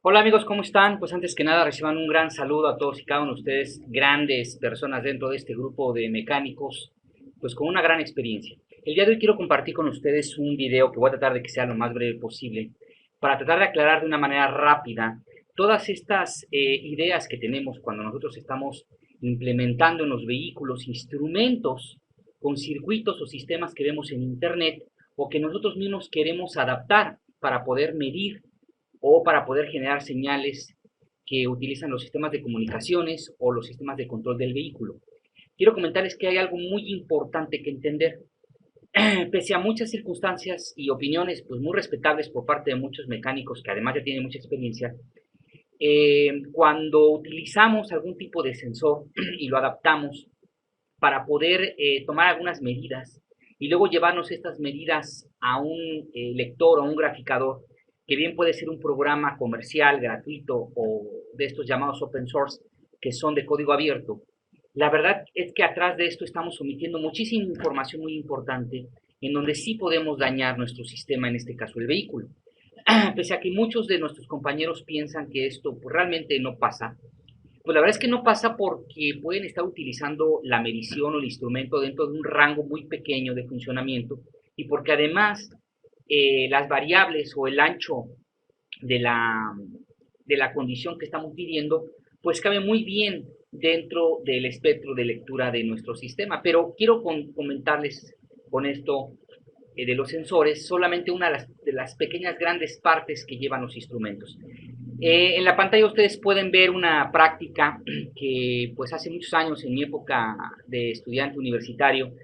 Hola amigos, ¿cómo están? Pues antes que nada reciban un gran saludo a todos y cada uno de ustedes, grandes personas dentro de este grupo de mecánicos, pues con una gran experiencia. El día de hoy quiero compartir con ustedes un video que voy a tratar de que sea lo más breve posible, para tratar de aclarar de una manera rápida todas estas ideas que tenemos cuando nosotros estamos implementando en los vehículos instrumentos con circuitos o sistemas que vemos en Internet o que nosotros mismos queremos adaptar para poder medir o para poder generar señales que utilizan los sistemas de comunicaciones o los sistemas de control del vehículo. Quiero comentarles que hay algo muy importante que entender. Pese a muchas circunstancias y opiniones pues muy respetables por parte de muchos mecánicos que además ya tienen mucha experiencia, cuando utilizamos algún tipo de sensor y lo adaptamos para poder tomar algunas medidas y luego llevarnos estas medidas a un lector o un graficador, que bien puede ser un programa comercial, gratuito o de estos llamados open source, que son de código abierto. La verdad es que atrás de esto estamos omitiendo muchísima información muy importante en donde sí podemos dañar nuestro sistema, en este caso el vehículo. Pese a que muchos de nuestros compañeros piensan que esto pues, realmente no pasa, pues la verdad es que no pasa porque pueden estar utilizando la medición o el instrumento dentro de un rango muy pequeño de funcionamiento y porque además las variables o el ancho de la condición que estamos pidiendo, pues cabe muy bien dentro del espectro de lectura de nuestro sistema. Pero quiero comentarles con esto de los sensores solamente una de las pequeñas grandes partes que llevan los instrumentos. En la pantalla ustedes pueden ver una práctica que pues hace muchos años en mi época de estudiante universitario,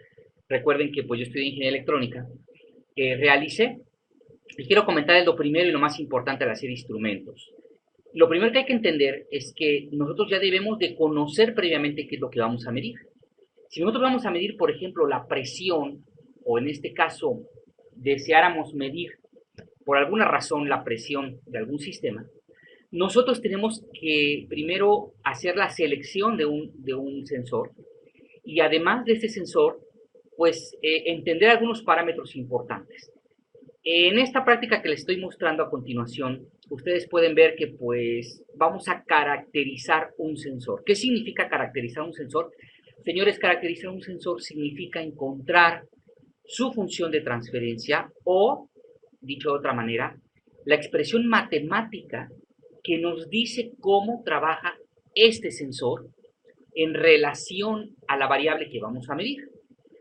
recuerden que pues yo estudié ingeniería electrónica, realicé y quiero comentarles lo primero y lo más importante al hacer instrumentos. Lo primero que hay que entender es que nosotros ya debemos de conocer previamente qué es lo que vamos a medir. Si nosotros vamos a medir, por ejemplo, la presión, o en este caso deseáramos medir por alguna razón la presión de algún sistema, nosotros tenemos que primero hacer la selección de un sensor y además de este sensor, pues entender algunos parámetros importantes. En esta práctica que les estoy mostrando a continuación, ustedes pueden ver que pues vamos a caracterizar un sensor. ¿Qué significa caracterizar un sensor? Señores, caracterizar un sensor significa encontrar su función de transferencia o, dicho de otra manera, la expresión matemática que nos dice cómo trabaja este sensor en relación a la variable que vamos a medir.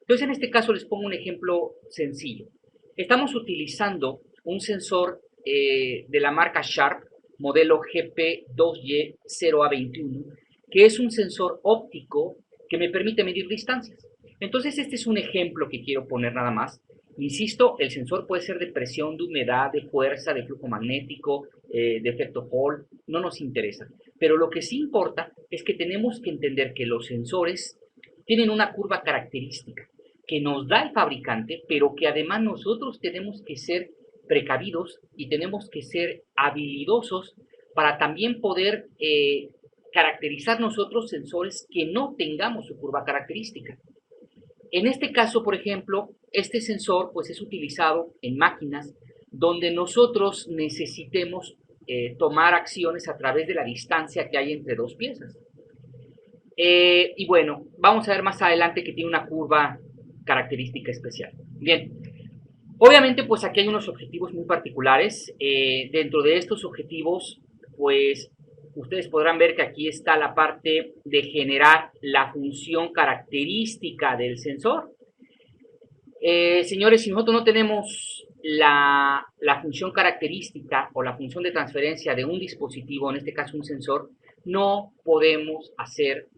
Entonces, en este caso les pongo un ejemplo sencillo. Estamos utilizando un sensor de la marca Sharp, modelo GP2Y0A21, que es un sensor óptico que me permite medir distancias. Entonces, este es un ejemplo que quiero poner nada más. Insisto, el sensor puede ser de presión, de humedad, de fuerza, de flujo magnético, de efecto Hall, no nos interesa. Pero lo que sí importa es que tenemos que entender que los sensores tienen una curva característica que nos da el fabricante, pero que además nosotros tenemos que ser precavidos y tenemos que ser habilidosos para también poder caracterizar nosotros sensores que no tengamos su curva característica. En este caso, por ejemplo, este sensor pues es utilizado en máquinas donde nosotros necesitemos tomar acciones a través de la distancia que hay entre dos piezas. Y bueno, vamos a ver más adelante que tiene una curva característica especial. Bien, obviamente pues aquí hay unos objetivos muy particulares. Dentro de estos objetivos, pues ustedes podrán ver que aquí está la parte de generar la función característica del sensor. Señores, si nosotros no tenemos la función característica o la función de transferencia de un dispositivo, en este caso un sensor, no podemos hacer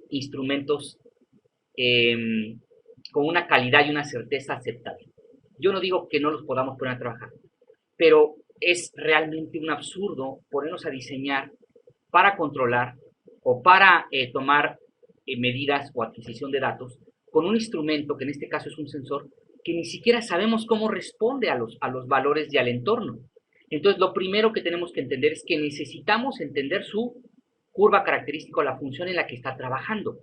instrumentos eh, con una calidad y una certeza aceptable. Yo no digo que no los podamos poner a trabajar, pero es realmente un absurdo ponernos a diseñar para controlar o para tomar medidas o adquisición de datos con un instrumento, que en este caso es un sensor, que ni siquiera sabemos cómo responde a los valores y al entorno. Entonces, lo primero que tenemos que entender es que necesitamos entender su curva característica o la función en la que está trabajando.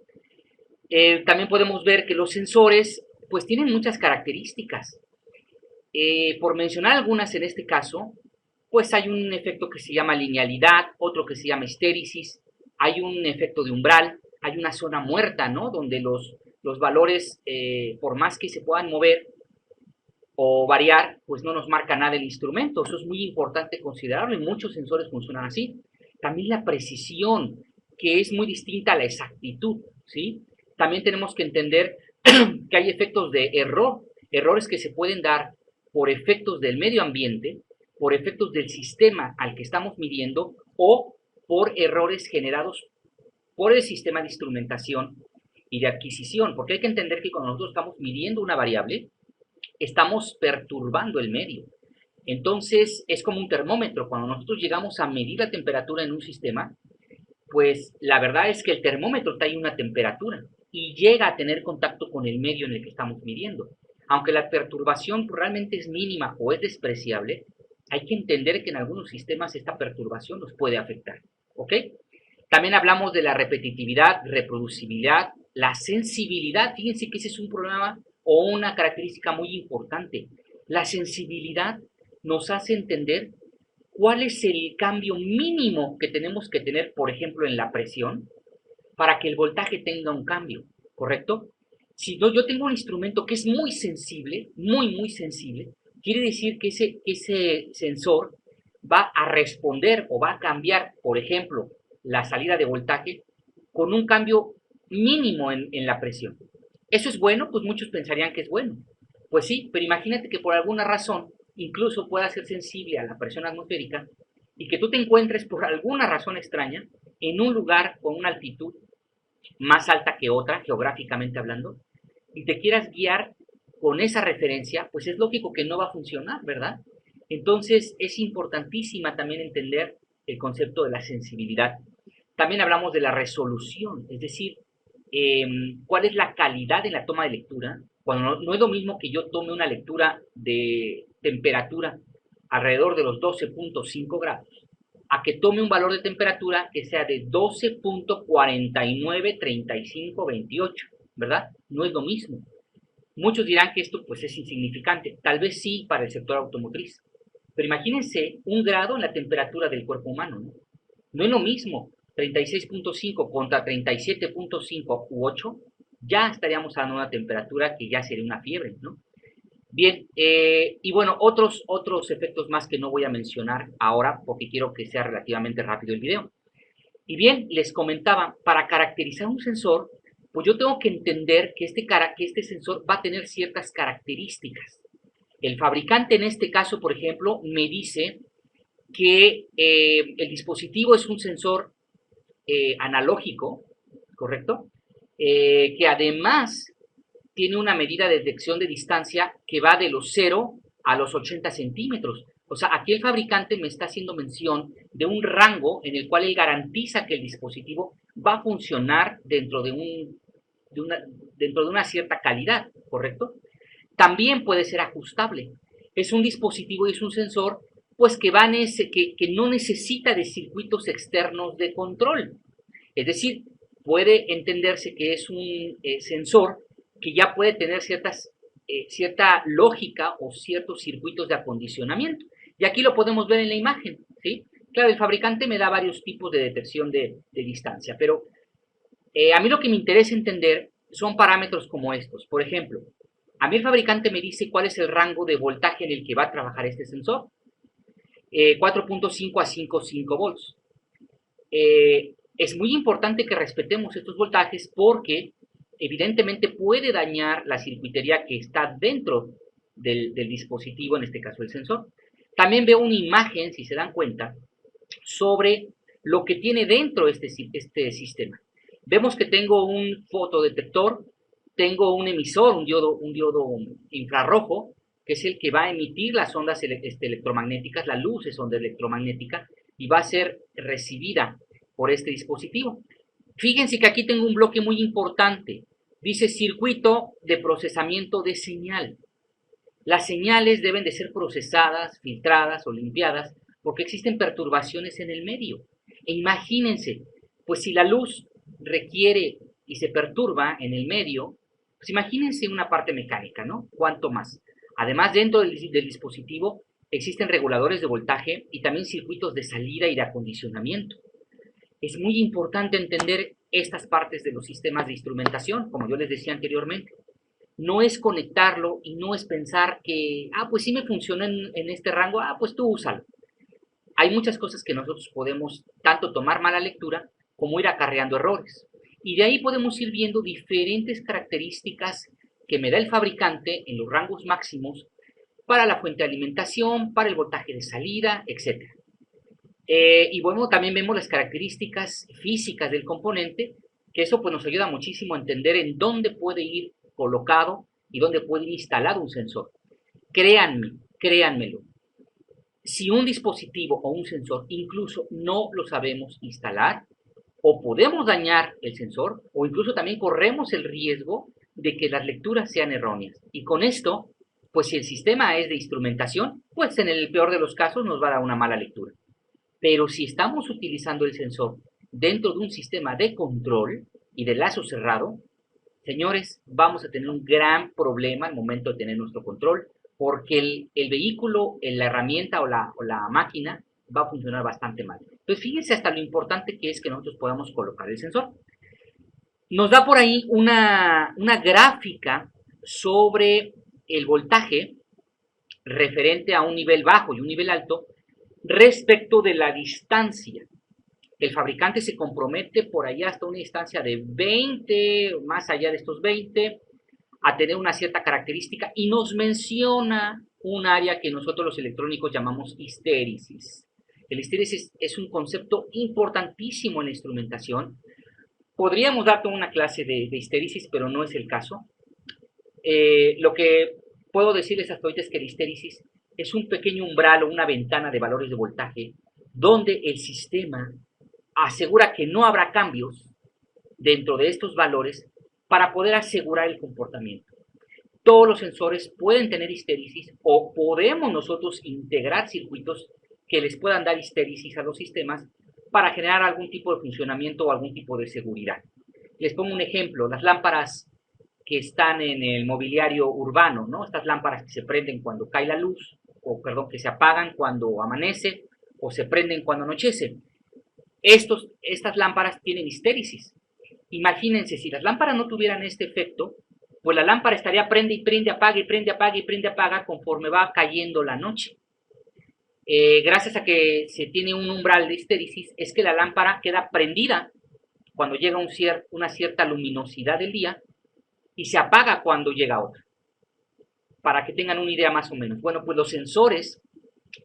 También podemos ver que los sensores pues tienen muchas características. Por mencionar algunas en este caso, pues hay un efecto que se llama linealidad, otro que se llama estéresis, hay un efecto de umbral, hay una zona muerta, ¿no? Donde los valores, por más que se puedan mover o variar, pues no nos marca nada el instrumento. Eso es muy importante considerarlo y muchos sensores funcionan así. También la precisión, que es muy distinta a la exactitud, ¿sí? También tenemos que entender que hay efectos de error, errores que se pueden dar por efectos del medio ambiente, por efectos del sistema al que estamos midiendo o por errores generados por el sistema de instrumentación y de adquisición, porque hay que entender que cuando nosotros estamos midiendo una variable, estamos perturbando el medio. Entonces, es como un termómetro. Cuando nosotros llegamos a medir la temperatura en un sistema, pues la verdad es que el termómetro trae una temperatura y llega a tener contacto con el medio en el que estamos midiendo. Aunque la perturbación realmente es mínima o es despreciable, hay que entender que en algunos sistemas esta perturbación nos puede afectar. ¿Ok? También hablamos de la repetitividad, reproducibilidad, la sensibilidad. Fíjense que ese es un problema o una característica muy importante. La sensibilidad nos hace entender cuál es el cambio mínimo que tenemos que tener, por ejemplo, en la presión, para que el voltaje tenga un cambio, ¿correcto? Si no, yo tengo un instrumento que es muy sensible, muy sensible, quiere decir que ese sensor va a responder o va a cambiar, por ejemplo, la salida de voltaje con un cambio mínimo en la presión. ¿Eso es bueno? Pues muchos pensarían que es bueno. Pues sí, pero imagínate que por alguna razón incluso pueda ser sensible a la presión atmosférica y que tú te encuentres por alguna razón extraña en un lugar con una altitud más alta que otra, geográficamente hablando, y te quieras guiar con esa referencia, pues es lógico que no va a funcionar, ¿verdad? Entonces es importantísima también entender el concepto de la sensibilidad. También hablamos de la resolución, es decir, cuál es la calidad de la toma de lectura, cuando no es lo mismo que yo tome una lectura de temperatura alrededor de los 12.5 grados, a que tome un valor de temperatura que sea de 12.493528, ¿verdad? No es lo mismo. Muchos dirán que esto pues es insignificante, tal vez sí para el sector automotriz, pero imagínense un grado en la temperatura del cuerpo humano, ¿no? No es lo mismo 36.5 contra 37.5 u 8, ya estaríamos a una temperatura que ya sería una fiebre, ¿no? Bien, y bueno, otros efectos más que no voy a mencionar ahora porque quiero que sea relativamente rápido el video. Y bien, les comentaba, para caracterizar un sensor, pues yo tengo que entender que este sensor va a tener ciertas características. El fabricante en este caso, por ejemplo, me dice que el dispositivo es un sensor analógico, ¿correcto? Que además tiene una medida de detección de distancia que va de los 0 a los 80 centímetros. O sea, aquí el fabricante me está haciendo mención de un rango en el cual él garantiza que el dispositivo va a funcionar dentro de una cierta calidad, ¿correcto? También puede ser ajustable. Es un dispositivo y es un sensor pues que no necesita de circuitos externos de control. Es decir, puede entenderse que es un sensor que ya puede tener cierta lógica o ciertos circuitos de acondicionamiento. Y aquí lo podemos ver en la imagen, ¿sí? Claro, el fabricante me da varios tipos de detección de distancia, pero a mí lo que me interesa entender son parámetros como estos. Por ejemplo, a mí el fabricante me dice cuál es el rango de voltaje en el que va a trabajar este sensor. 4.5 a 5.5 volts. Es muy importante que respetemos estos voltajes porque evidentemente puede dañar la circuitería que está dentro del dispositivo, en este caso el sensor. También veo una imagen, si se dan cuenta, sobre lo que tiene dentro este sistema. Vemos que tengo un fotodetector, tengo un emisor, un diodo infrarrojo, que es el que va a emitir las ondas electromagnéticas, la luz es onda electromagnética, y va a ser recibida por este dispositivo. Fíjense que aquí tengo un bloque muy importante. Dice circuito de procesamiento de señal. Las señales deben de ser procesadas, filtradas o limpiadas porque existen perturbaciones en el medio. E imagínense, pues si la luz requiere y se perturba en el medio, pues imagínense una parte mecánica, ¿no? ¿Cuánto más? Además, dentro del dispositivo existen reguladores de voltaje y también circuitos de salida y de acondicionamiento. Es muy importante entender estas partes de los sistemas de instrumentación, como yo les decía anteriormente. No es conectarlo y no es pensar que, pues sí me funciona en este rango, pues tú úsalo. Hay muchas cosas que nosotros podemos tanto tomar mala lectura como ir acarreando errores. Y de ahí podemos ir viendo diferentes características que me da el fabricante en los rangos máximos para la fuente de alimentación, para el voltaje de salida, etc. Y bueno, también vemos las características físicas del componente, que eso pues nos ayuda muchísimo a entender en dónde puede ir colocado y dónde puede ir instalado un sensor. Créanmelo, si un dispositivo o un sensor incluso no lo sabemos instalar, o podemos dañar el sensor, o incluso también corremos el riesgo de que las lecturas sean erróneas. Y con esto, pues si el sistema es de instrumentación, pues en el peor de los casos nos va a dar una mala lectura. Pero si estamos utilizando el sensor dentro de un sistema de control y de lazo cerrado, señores, vamos a tener un gran problema al momento de tener nuestro control, porque el vehículo, la herramienta o la máquina va a funcionar bastante mal. Entonces, fíjense hasta lo importante que es que nosotros podamos colocar el sensor. Nos da por ahí una gráfica sobre el voltaje referente a un nivel bajo y un nivel alto respecto de la distancia. El fabricante se compromete por allá hasta una distancia de 20, más allá de estos 20, a tener una cierta característica y nos menciona un área que nosotros los electrónicos llamamos histéresis. El histéresis es un concepto importantísimo en la instrumentación. Podríamos dar toda una clase de histéresis, pero no es el caso. Lo que puedo decirles hasta ahorita es que la histéresis es un pequeño umbral o una ventana de valores de voltaje donde el sistema asegura que no habrá cambios dentro de estos valores para poder asegurar el comportamiento. Todos los sensores pueden tener histéresis o podemos nosotros integrar circuitos que les puedan dar histéresis a los sistemas para generar algún tipo de funcionamiento o algún tipo de seguridad. Les pongo un ejemplo, las lámparas que están en el mobiliario urbano, ¿no? Estas lámparas que se prenden cuando cae la luz, o perdón, que se apagan cuando amanece, o se prenden cuando anochece. Estas lámparas tienen histéresis. Imagínense, si las lámparas no tuvieran este efecto, pues la lámpara estaría prende y prende, apaga y prende, apaga y prende, apaga conforme va cayendo la noche. Gracias a que se tiene un umbral de histéresis, es que la lámpara queda prendida cuando llega una cierta luminosidad del día y se apaga cuando llega otra. Para que tengan una idea más o menos. Bueno, pues los sensores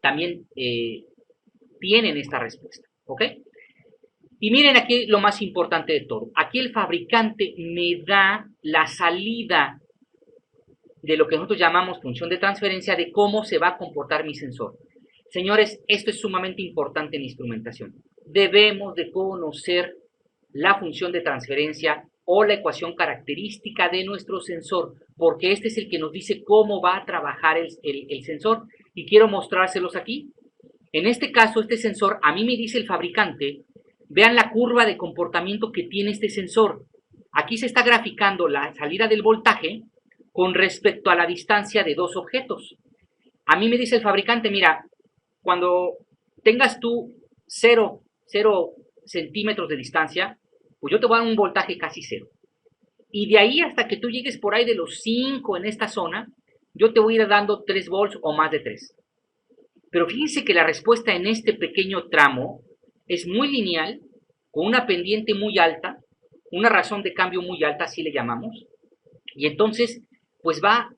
también tienen esta respuesta, ¿ok? Y miren aquí lo más importante de todo. Aquí el fabricante me da la salida de lo que nosotros llamamos función de transferencia de cómo se va a comportar mi sensor. Señores, esto es sumamente importante en instrumentación. Debemos de conocer la función de transferencia o la ecuación característica de nuestro sensor, porque este es el que nos dice cómo va a trabajar el sensor. Y quiero mostrárselos aquí. En este caso, este sensor, a mí me dice el fabricante, vean la curva de comportamiento que tiene este sensor. Aquí se está graficando la salida del voltaje con respecto a la distancia de dos objetos. A mí me dice el fabricante, mira, cuando tengas tú 0 centímetros de distancia, pues yo te voy a dar un voltaje casi 0. Y de ahí hasta que tú llegues por ahí de los 5 en esta zona, yo te voy a ir dando 3 volts o más de 3. Pero fíjense que la respuesta en este pequeño tramo es muy lineal, con una pendiente muy alta, una razón de cambio muy alta, así le llamamos, y entonces pues va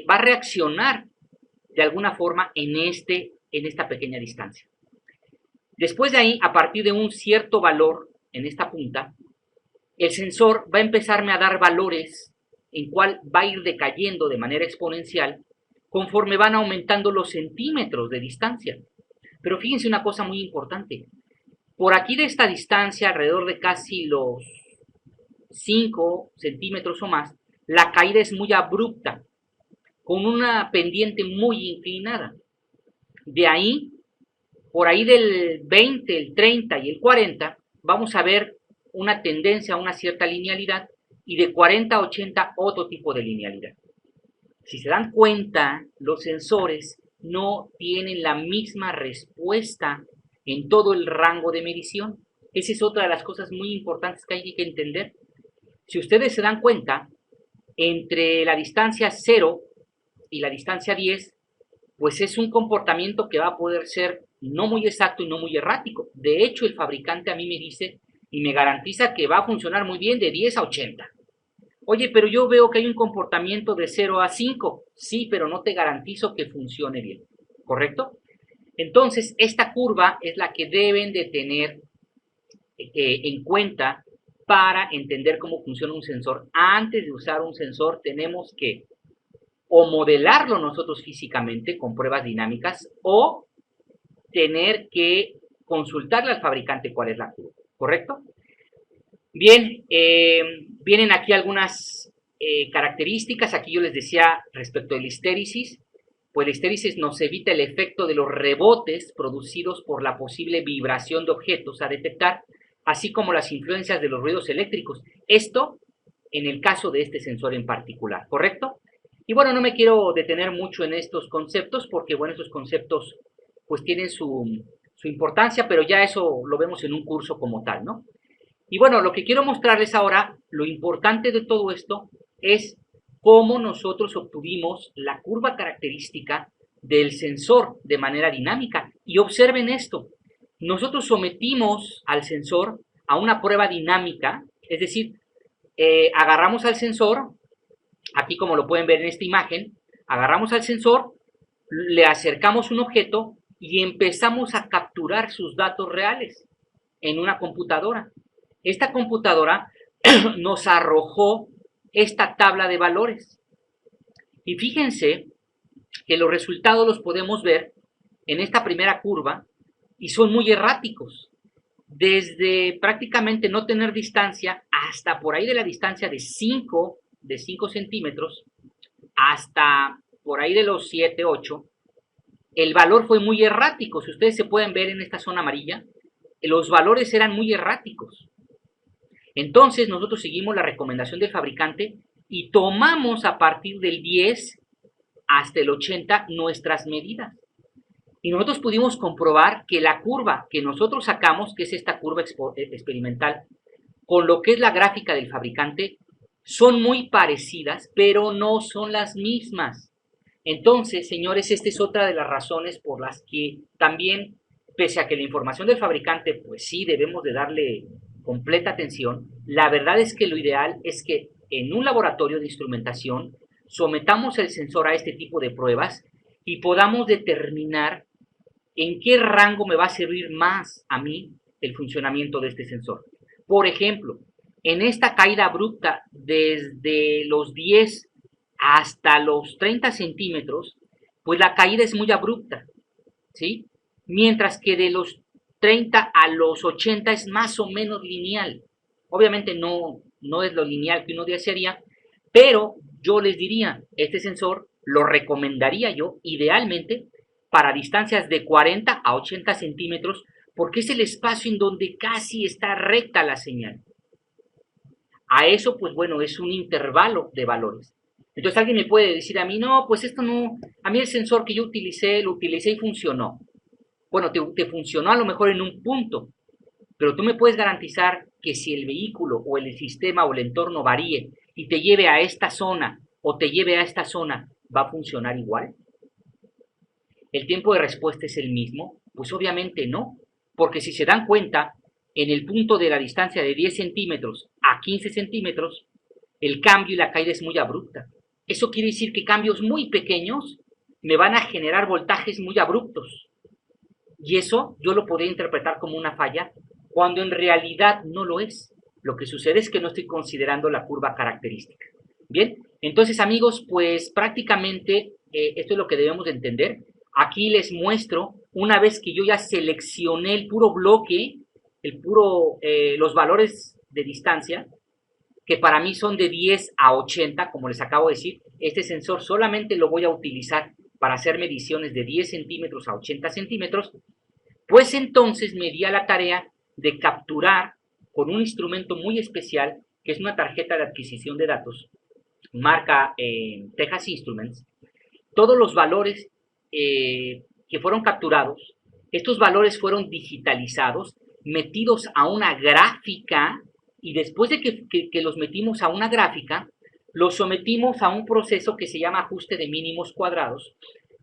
a reaccionar de alguna forma en esta pequeña distancia. Después de ahí, a partir de un cierto valor en esta punta, el sensor va a empezarme a dar valores en cual va a ir decayendo de manera exponencial conforme van aumentando los centímetros de distancia. Pero fíjense una cosa muy importante. Por aquí de esta distancia, alrededor de casi los 5 centímetros o más, la caída es muy abrupta, con una pendiente muy inclinada. De ahí, por ahí del 20, el 30 y el 40, vamos a ver una tendencia a una cierta linealidad, y de 40 a 80 otro tipo de linealidad. Si se dan cuenta, los sensores no tienen la misma respuesta en todo el rango de medición. Esa es otra de las cosas muy importantes que hay que entender. Si ustedes se dan cuenta, entre la distancia 0 y la distancia 10, pues es un comportamiento que va a poder ser no muy exacto y no muy errático. De hecho, el fabricante a mí me dice y me garantiza que va a funcionar muy bien de 10 a 80. Oye, pero yo veo que hay un comportamiento de 0 a 5. Sí, pero no te garantizo que funcione bien. ¿Correcto? Entonces, esta curva es la que deben de tener en cuenta para entender cómo funciona un sensor. Antes de usar un sensor tenemos que o modelarlo nosotros físicamente con pruebas dinámicas o tener que consultarle al fabricante cuál es la curva, ¿correcto? Bien, vienen aquí algunas características. Aquí yo les decía respecto del histéresis, pues la histéresis nos evita el efecto de los rebotes producidos por la posible vibración de objetos a detectar, así como las influencias de los ruidos eléctricos. Esto en el caso de este sensor en particular, ¿correcto? Y bueno, no me quiero detener mucho en estos conceptos porque, bueno, estos conceptos pues tienen su importancia, pero ya eso lo vemos en un curso como tal, ¿no? Y bueno, lo que quiero mostrarles ahora, lo importante de todo esto, es cómo nosotros obtuvimos la curva característica del sensor de manera dinámica. Y observen esto, nosotros sometimos al sensor a una prueba dinámica, es decir, agarramos al sensor, aquí como lo pueden ver en esta imagen, agarramos al sensor, le acercamos un objeto y empezamos a capturar sus datos reales en una computadora. Esta computadora nos arrojó esta tabla de valores. Y fíjense que los resultados los podemos ver en esta primera curva y son muy erráticos. Desde prácticamente no tener distancia hasta por ahí de la distancia de 5 centímetros hasta por ahí de los 7, 8, el valor fue muy errático. Si ustedes se pueden ver en esta zona amarilla, los valores eran muy erráticos. Entonces nosotros seguimos la recomendación del fabricante y tomamos a partir del 10 hasta el 80 nuestras medidas. Y nosotros pudimos comprobar que la curva que nosotros sacamos, que es esta curva experimental, con lo que es la gráfica del fabricante, son muy parecidas, pero no son las mismas. Entonces, señores, esta es otra de las razones por las que también, pese a que la información del fabricante, pues sí, debemos de darle completa atención, la verdad es que lo ideal es que en un laboratorio de instrumentación sometamos el sensor a este tipo de pruebas y podamos determinar en qué rango me va a servir más a mí el funcionamiento de este sensor. Por ejemplo, en esta caída abrupta desde los 10 hasta los 30 centímetros, pues la caída es muy abrupta, ¿sí? Mientras que de los 30 a los 80 es más o menos lineal. Obviamente no es lo lineal que uno desearía, pero yo les diría, este sensor lo recomendaría yo idealmente para distancias de 40 a 80 centímetros, porque es el espacio en donde casi está recta la señal. A eso, pues bueno, es un intervalo de valores. Entonces alguien me puede decir a mí, no, pues esto no, a mí el sensor que yo utilicé, lo utilicé y funcionó. Bueno, te funcionó a lo mejor en un punto, pero tú me puedes garantizar que si el vehículo o el sistema o el entorno varíe y te lleve a esta zona o te lleve a esta zona, ¿va a funcionar igual? ¿El tiempo de respuesta es el mismo? Pues obviamente no, porque si se dan cuenta, en el punto de la distancia de 10 centímetros a 15 centímetros, el cambio y la caída es muy abrupta. Eso quiere decir que cambios muy pequeños me van a generar voltajes muy abruptos. Y eso yo lo podría interpretar como una falla, cuando en realidad no lo es. Lo que sucede es que no estoy considerando la curva característica. Bien, entonces amigos, pues prácticamente esto es lo que debemos de entender. Aquí les muestro, una vez que yo ya seleccioné el puro bloque, los valores de distancia, que para mí son de 10 a 80, como les acabo de decir, este sensor solamente lo voy a utilizar para hacer mediciones de 10 centímetros a 80 centímetros, pues entonces me di a la tarea de capturar con un instrumento muy especial, que es una tarjeta de adquisición de datos, marca Texas Instruments, todos los valores que fueron capturados, estos valores fueron digitalizados, metidos a una gráfica, y después de que los metimos a una gráfica, los sometimos a un proceso que se llama ajuste de mínimos cuadrados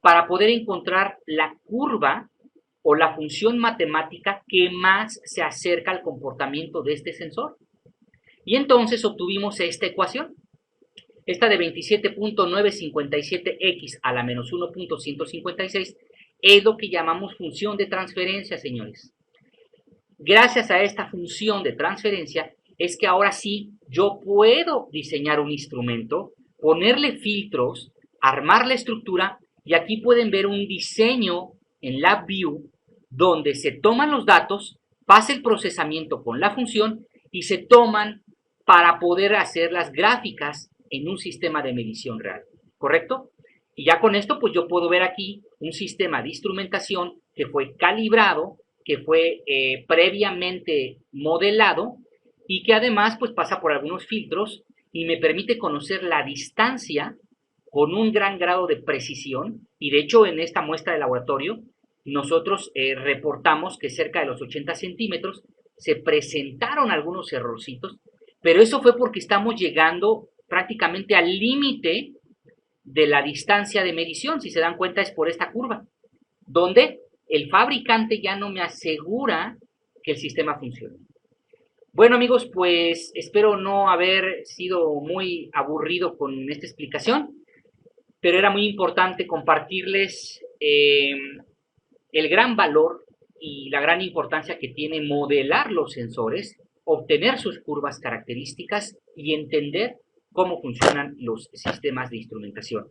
para poder encontrar la curva o la función matemática que más se acerca al comportamiento de este sensor. Y entonces obtuvimos esta ecuación, esta de 27.957x a la menos 1.156, es lo que llamamos función de transferencia, señores. Gracias a esta función de transferencia es que ahora sí yo puedo diseñar un instrumento, ponerle filtros, armar la estructura, y aquí pueden ver un diseño en LabVIEW donde se toman los datos, pasa el procesamiento con la función y se toman para poder hacer las gráficas en un sistema de medición real, ¿correcto? Y ya con esto pues yo puedo ver aquí un sistema de instrumentación que fue calibrado, que fue previamente modelado y que además pues pasa por algunos filtros y me permite conocer la distancia con un gran grado de precisión. Y de hecho en esta muestra de laboratorio nosotros reportamos que cerca de los 80 centímetros se presentaron algunos errorcitos, pero eso fue porque estamos llegando prácticamente al límite de la distancia de medición. Si se dan cuenta es por esta curva, donde el fabricante ya no me asegura que el sistema funcione. Bueno amigos, pues espero no haber sido muy aburrido con esta explicación, pero era muy importante compartirles el gran valor y la gran importancia que tiene modelar los sensores, obtener sus curvas características y entender cómo funcionan los sistemas de instrumentación.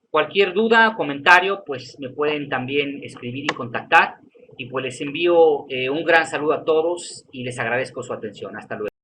Cualquier duda, comentario, pues me pueden también escribir y contactar. Y pues les envío un gran saludo a todos y les agradezco su atención. Hasta luego.